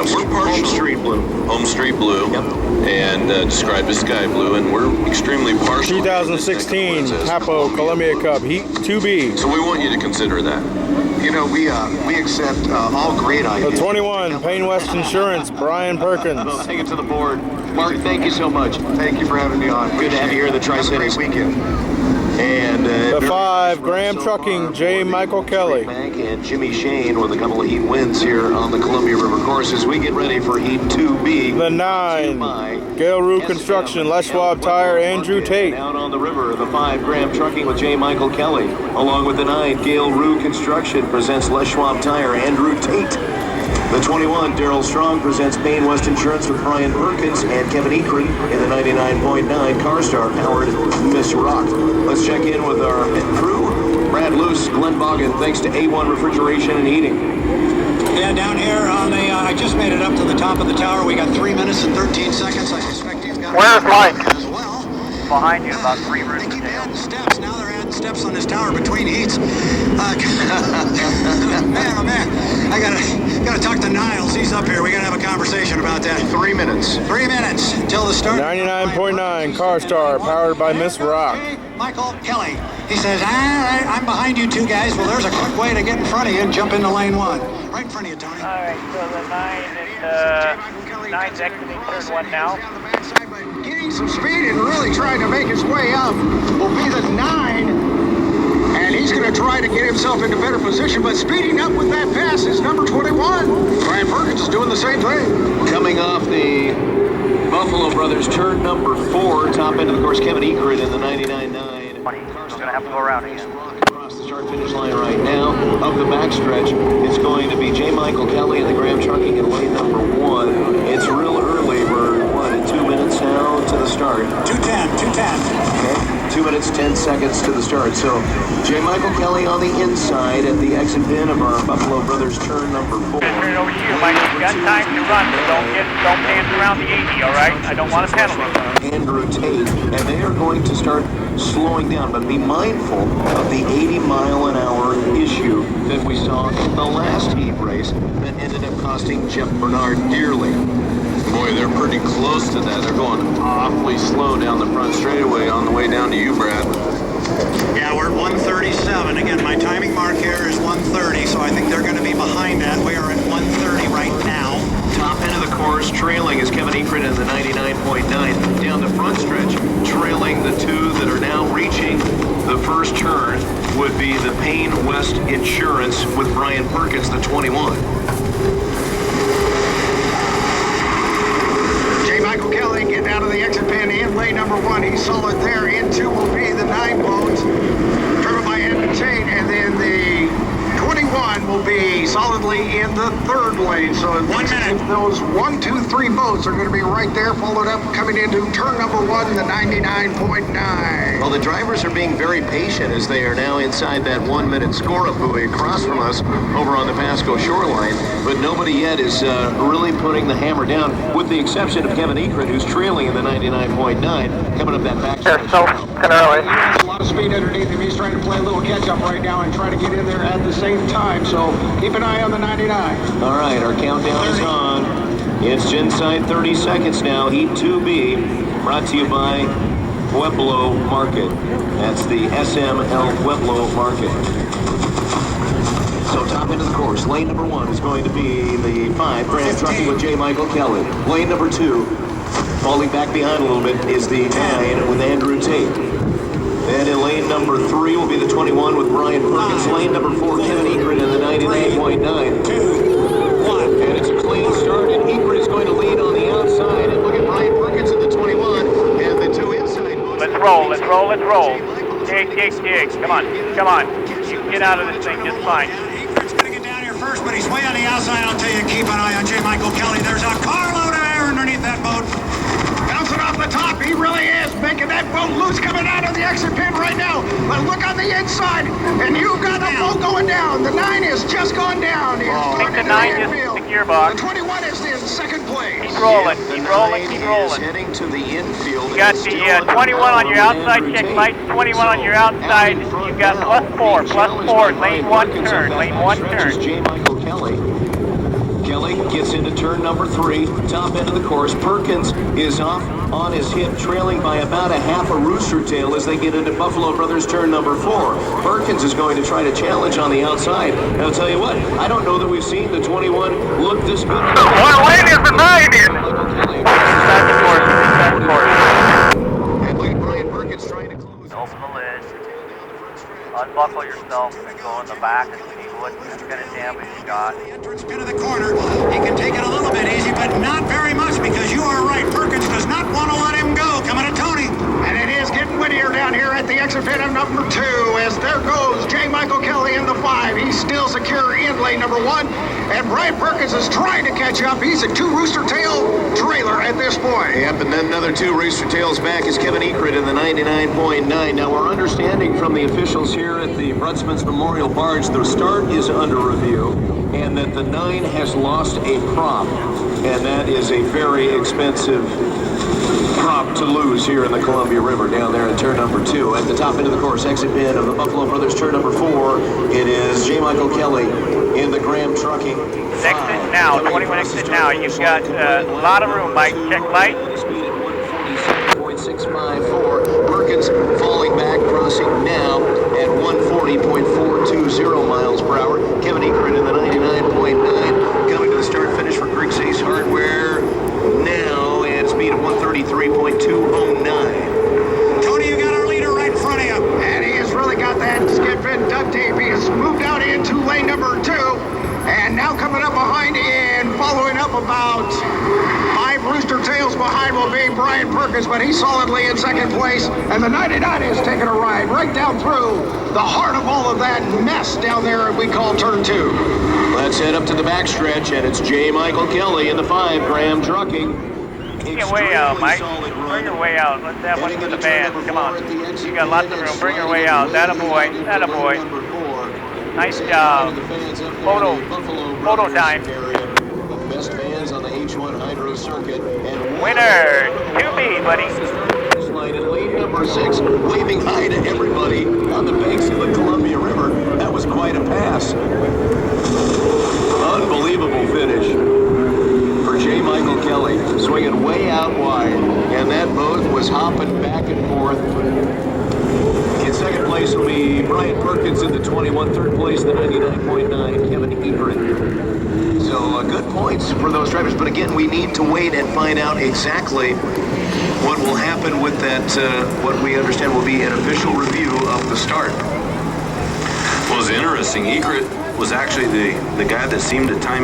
we're partial. Home Street Blue. Yep. And described as Sky Blue, and we're extremely partial. 2016 HAPO Columbia Cup Heat 2B. So we want you to consider that. You know, we accept all great ideas. The 21, Payne West Insurance, Brian Perkins. I'll take it to the board. Mark, thank you so much. Thank you for having me on. Good to have you here in the Tri-Cities. Have a great weekend. And the 5, Graham Trucking, J. Michael Kelly. And Jimmy Shane with a couple of heat wins here on the Columbia River course as we get ready for Heat 2B. The 9, Gale Rue Construction, Les Schwab Tire, Andrew Tate. Out on the river, the 5, Graham Trucking with J. Michael Kelly. Along with the 9, Gale Rue Construction presents Les Schwab Tire, Andrew Tate. The 21, Daryl Strong presents Payne West Insurance with Brian Perkins and Kevin Ekren in the 99.9 Car Star powered Miss Rock. Let's check in with our pit crew. Brad Luce, Glenn Boggin, thanks to A1 Refrigeration and Heating. Yeah, down here on the, I just made it up to the top of the tower. We got 3 minutes and 13 seconds. I suspect he's got Where's Mike? As well. Behind you, about 3 rows. They keep adding steps. Now they're adding steps on this tower between heats. Man, oh man, I gotta talk to Niles. He's up here. We gotta have a conversation about that. 3 minutes. 3 minutes until the start. 99.9 Car Star powered by Miss Rock. Michael Kelly. He says, I'm behind you two guys. Well, there's a quick way to get in front of you and jump into lane 1. Right in front of you, Tony. All right, so the 9's exiting turn 1 now. Getting some speed and really trying to make his way up will be the 9. And he's going to try to get himself into better position, but speeding up with that pass is number 21. Brian Perkins is doing the same thing. Coming off the Buffalo Brothers turn number 4, top end of the course, Kevin Ekren in the 99.9. He's going to have to go around again. Across the start-finish line right now. Up the backstretch, it's going to be J. Michael Kelly and the Graham Trucking in lane number 1. It's real early. We're, at 2 minutes now to the start? 2:10. Okay, 2 minutes, 10 seconds to the start. So, J. Michael Kelly on the inside at the exit pin of our Buffalo Brothers turn number 4. Turn it over to you, Mike. You've got time to run, but don't dance around the 80, all right? I don't want a penalty. Andrew Tate, and they are going to start slowing down, but be mindful of the 80-mile-an-hour issue that we saw in the last heat race that ended up costing Jeff Bernard dearly. Boy, they're pretty close to that. They're going awfully slow down the front straightaway on the way down to you, Brad. Yeah, we're at 137. Again, my timing mark here is 130, so I think they're going to be behind that. We are at 130 right now. Top end of the course, trailing is Kevin Ekren in the 99.9. Down the front stretch, trailing the 2 that are now reaching the first turn would be the Payne West Insurance with Brian Perkins, the 21. J. Michael Kelly getting out of the exit pin in lane number 1. He's solid there. In 2 will be the 9 bones, driven by Andrew Tate, and then the 21 will be solidly in the 3rd lane. So 1 minute. Those 1, 2, 3 boats are going to be right there, followed up, coming into turn number 1, the 99.9. Well, the drivers are being very patient as they are now inside that 1-minute score-up buoy across from us over on the Pasco shoreline. But nobody yet is really putting the hammer down, with the exception of Kevin Ekren, who's trailing in the 99.9, coming up that back. They're so kind of early. He has a lot of speed underneath him. He's trying to play a little catch-up right now and try to get in there at the same time. So keep an eye on the 99. All right, our countdown is on. It's inside 30 seconds now. Heat 2B, brought to you by Pueblo Market. That's the SML Pueblo Market. So top end of the course, lane number 1 is going to be the 5, Graham Trucking with J. Michael Kelly. Lane number 2, falling back behind a little bit, is the 9 with Andrew Tate. Then in lane number 3 will be the 21 with Brian Perkins. Lane number 4, Kevin Ekren in the 99.9. 2, 1. And it's a clean start, and Ekren is going to lead on the outside. And look at Brian Perkins at the 21, and the 2 inside. Let's roll. Dig. Come on. You can get out of this thing just fine. Ekren's going to get down here first, but he's way on the outside. I'll tell you, keep an eye on J. Michael Kelly. There's a carload of air underneath that boat. Bouncing off the top, he really is making that boat loose, coming out of the exit pin right now. But look on the inside, and you've got the boat going down. The 9 is just gone down. He's I think the 9 just hit the gearbox. The 21 is in second place. Keep rolling. Is heading to the infield. You got the 21 on your outside, check light, 21 on your outside. You've got +4, lane 1 turn. J. Michael Kelly. Kelly gets into turn number 3, top end of the course. Perkins is off on his hip, trailing by about a half a rooster tail as they get into Buffalo Brothers turn number 4. Perkins is going to try to challenge on the outside. And I'll tell you what, I don't know that we've seen the 21 look this good. One lane is the 90. And look at Brian Perkins trying to close. Open the lid. Unbuckle yourself and go in the back and see what kind of damage you got. The entrance pin of the corner. He can take it a little bit easy, but not very much because you are right. Perkins does not want to let him go. Coming to Tony. And it is getting windier down here at the exit pin of number 2 as there goes J. Michael Kelly in the 5. He's still secure in lane number 1. And Brian Perkins is trying to catch up. He's a 2 rooster tail trailer at this point. Yep, and then another 2 rooster tails back is Kevin Ekert in the 99.9. Now we're understanding from the officials here at the Brunsman's Memorial Barge the start is under review and that the 9 has lost a prop. And that is a very expensive prop to lose here in the Columbia River down there in turn number 2. At the top end of the course, exit pin of the Buffalo Brothers turn number 4. It is J. Michael Kelly in the Graham Trucking. Exit now, 21 exit now. You've got a lot of room, Mike. Check light. Speed at 147.654. Perkins falling back, crossing now at 140.420 miles per hour. Kevin Ekert in the 99.9. Coming to the start finish for Griggs Ace Hardware now at speed of 133.209. Tony, you got our leader right in front of you. And he has really got that skid fin duct tape. He has moved out into lane number 2. And now coming up behind and following up about 5 rooster tails behind will be Brian Perkins, but he's solidly in second place. And the 99 is taking a ride right down through the heart of all of that mess down there we call turn 2. Let's head up to the backstretch, and it's J. Michael Kelly in the 5 Graham Trucking. Bring your way out, Mike. Bring your way out. Let's have one for the band. Come on. You got lots of room. Bring your way out. That a boy. That a boy. Nice job. Photo time. Best fans on the H1 Hydro circuit. And Winner, 2B, buddy. line in lane number 6, waving hi to everybody on the banks of the Columbia River. That was quite a pass. Unbelievable finish for J. Michael Kelly, swinging way out wide, and that boat was hopping back and forth. In second place will be Brian Perkins in the 21, third place the 99.9, Kevin Ekert. So good points for those drivers, but again, we need to wait and find out exactly what will happen with that, what we understand will be an official review of the start. Well, it's interesting. Ekert was actually the guy that seemed to time